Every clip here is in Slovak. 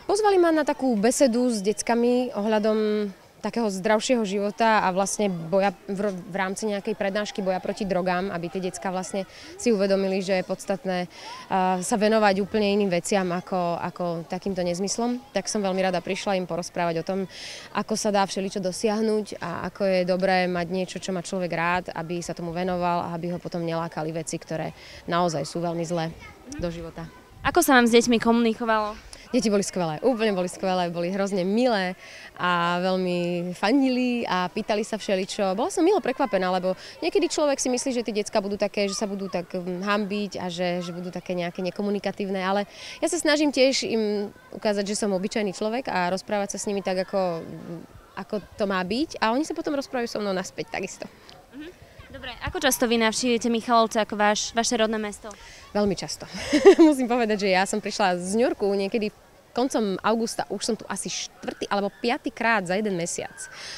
Pozvali ma na takú besedu s deckami ohľadom takého zdravšieho života a vlastne boja v rámci nejakej prednášky boja proti drogám, aby tie decká vlastne si uvedomili, že je podstatné sa venovať úplne iným veciam ako takýmto nezmyslom. Tak som veľmi rada prišla im porozprávať o tom, ako sa dá všeličo dosiahnuť a ako je dobré mať niečo, čo má človek rád, aby sa tomu venoval a aby ho potom nelákali veci, ktoré naozaj sú veľmi zlé do života. Ako sa vám s deťmi komunikovalo? Deti boli skvelé, úplne boli skvelé, boli hrozne milé a veľmi fandili a pýtali sa všeličo. Bola som milo prekvapená, lebo niekedy človek si myslí, že tie decká budú také, že sa budú tak hanbiť a že budú také nejaké nekomunikatívne, ale ja sa snažím tiež im ukázať, že som obyčajný človek a rozprávať sa s nimi tak, ako to má byť a oni sa potom rozprávajú so mnou naspäť takisto. Dobre, ako často vy navštívite Michalovce ako vaše rodné mesto? Veľmi často. Musím povedať, že ja som prišla z New Yorku niekedy koncom augusta, už som tu asi 4. alebo 5. krát za jeden mesiac.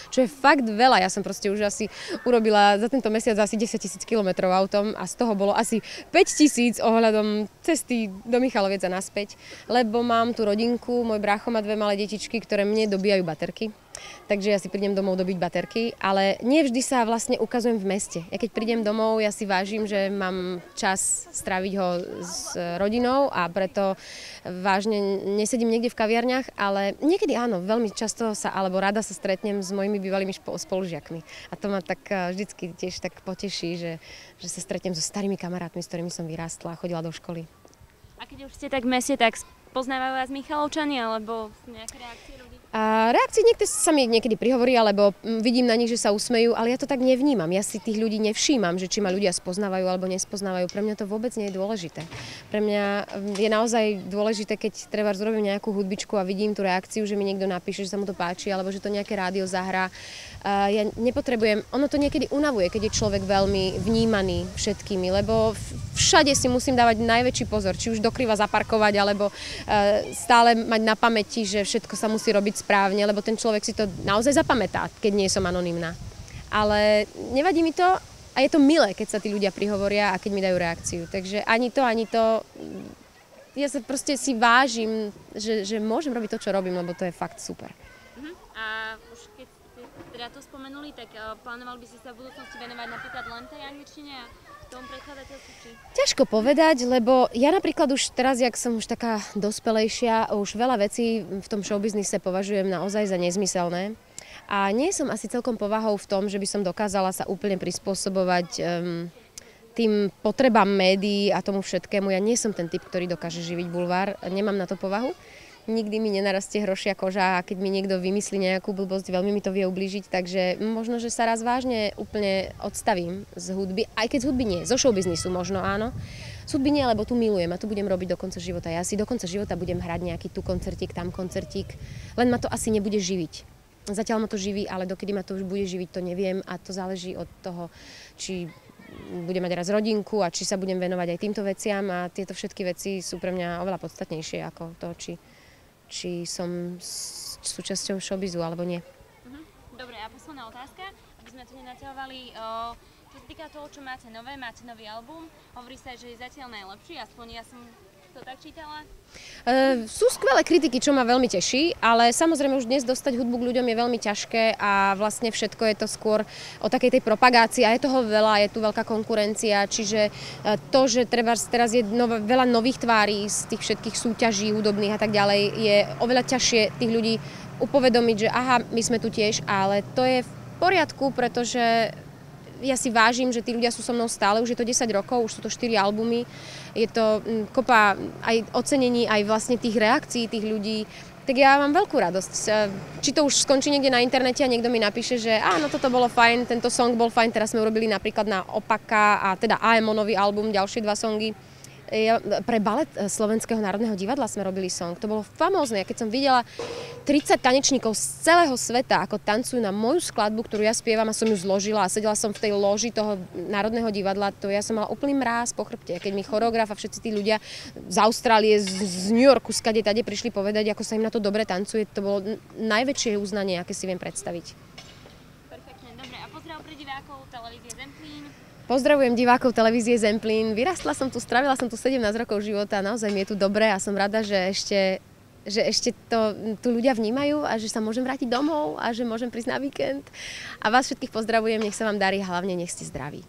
Čo je fakt veľa. Ja som proste už asi urobila za tento mesiac asi 10 000 kilometrov autom a z toho bolo asi 5 000 ohľadom cesty do Michaloviec a naspäť. Lebo mám tu rodinku, môj brácho má 2 malé detičky, ktoré mne dobíjajú baterky. Takže ja si prídem domov dobiť baterky, ale nie vždy sa vlastne ukazujem v meste. Ja keď prídem domov, ja si vážim, že mám čas stráviť ho s rodinou a preto vážne nesedím niekde v kaviarniach, ale niekedy áno, veľmi často alebo rada sa stretnem s mojimi bývalými spolužiakmi. A to ma tak vždycky tiež tak poteší, že sa stretnem so starými kamarátmi, s ktorými som vyrástla a chodila do školy. A keď už ste tak v meste, tak poznávajú vás Michalovčania alebo nejaké reakcie ľudí? A reakcie sa mi niekedy prihovorí, alebo vidím na nich, že sa usmejú, ale ja to tak nevnímam. Ja si tých ľudí nevšímam, že či ma ľudia spoznávajú alebo nespoznávajú. Pre mňa to vôbec nie je dôležité. Pre mňa je naozaj dôležité, keď treba zrobím nejakú hudbičku a vidím tú reakciu, že mi niekto napíše, že sa mu to páči, alebo že to nejaké rádio zahrá. Ja nepotrebujem, ono to niekedy unavuje, keď je človek veľmi vnímaný všetkými, lebo všade si musím dávať najväčší pozor, či už dokriva zaparkovať, alebo stále mať na pamäti, že všetko sa musí robiť správne, lebo ten človek si to naozaj zapamätá, keď nie som anonymná. Ale nevadí mi to a je to milé, keď sa tí ľudia prihovoria a keď mi dajú reakciu. Takže ani to, ja sa proste si vážim, že môžem robiť to, čo robím, lebo to je fakt super. A už keď ste teda to spomenuli, tak plánovali by ste sa v budúcnosti venovať napríklad len tej angličtine a tomu prekladateľstvu či? Ťažko povedať, lebo ja napríklad už teraz, jak som už taká dospelejšia, už veľa vecí v tom showbiznise považujem naozaj za nezmyselné. A nie som asi celkom povahou v tom, že by som dokázala sa úplne prispôsobovať tým potrebám médií a tomu všetkému. Ja nie som ten typ, ktorý dokáže živiť bulvár, nemám na to povahu. Nikdy mi nenarastie hrošia koža a keď mi niekto vymyslí nejakú blbosť, veľmi mi to vie ublížiť, takže možno, že sa raz vážne úplne odstavím z hudby, aj keď z hudby nie, zo showbiznisu možno áno. Z hudby nie, lebo tu milujem a tu budem robiť do konca života. Ja si do konca života budem hrať nejaký tu koncertík, tam koncertík, len ma to asi nebude živiť. Zatiaľ ma to živí, ale dokedy ma to už bude živiť, to neviem a to záleží od toho, či budem mať raz rodinku a či sa budem venovať aj týmto veciam a tieto všetky veci sú pre mňa oveľa podstatnejšie ako to, či som súčasťou showbizu alebo nie. Dobre, a posledná otázka, aby sme tu nenaťahovali. Čo sa týka toho, čo máte nový album, hovorí sa, že je zatiaľ najlepší, aspoň ja som to tak čítala. Sú skvelé kritiky, čo ma veľmi teší, ale samozrejme už dnes dostať hudbu k ľuďom je veľmi ťažké a vlastne všetko je to skôr o takej tej propagácii a je toho veľa, je tu veľká konkurencia, čiže to, že teraz je veľa nových tvári z tých všetkých súťaží hudobných a tak ďalej, je oveľa ťažšie tých ľudí upovedomiť, že aha, my sme tu tiež, ale to je v poriadku, pretože ja si vážim, že tí ľudia sú so mnou stále, už je to 10 rokov, už sú to 4 albumy, je to kopa aj ocenení, aj vlastne tých reakcií tých ľudí, tak ja mám veľkú radosť. Či to už skončí niekde na internete a niekto mi napíše, že áno, toto bolo fajn, tento song bol fajn, teraz sme urobili napríklad na Opaka a teda AMO-nový album, ďalšie 2 songy. Pre balet Slovenského národného divadla sme robili song. To bolo famózne. Keď som videla 30 tanečníkov z celého sveta, ako tancujú na moju skladbu, ktorú ja spievam a som ju zložila a sedela som v tej loži toho Národného divadla, to ja som mala úplný mráz po chrbte. Keď mi choreograf a všetci tí ľudia z Austrálie, z New Yorku, skade tade prišli povedať, ako sa im na to dobre tancuje, to bolo najväčšie uznanie, aké si viem predstaviť. Perfektne, dobre. A pozdrav pre divákov televízie Zemplín. Pozdravujem divákov televízie Zemplín. Vyrastla som tu, strávila som tu 17 rokov života, naozaj mi je tu dobre a som rada, že ešte že ešte to tu ľudia vnímajú a že sa môžem vrátiť domov a že môžem prísť na víkend. A vás všetkých pozdravujem, nech sa vám darí, hlavne nech ste zdraví.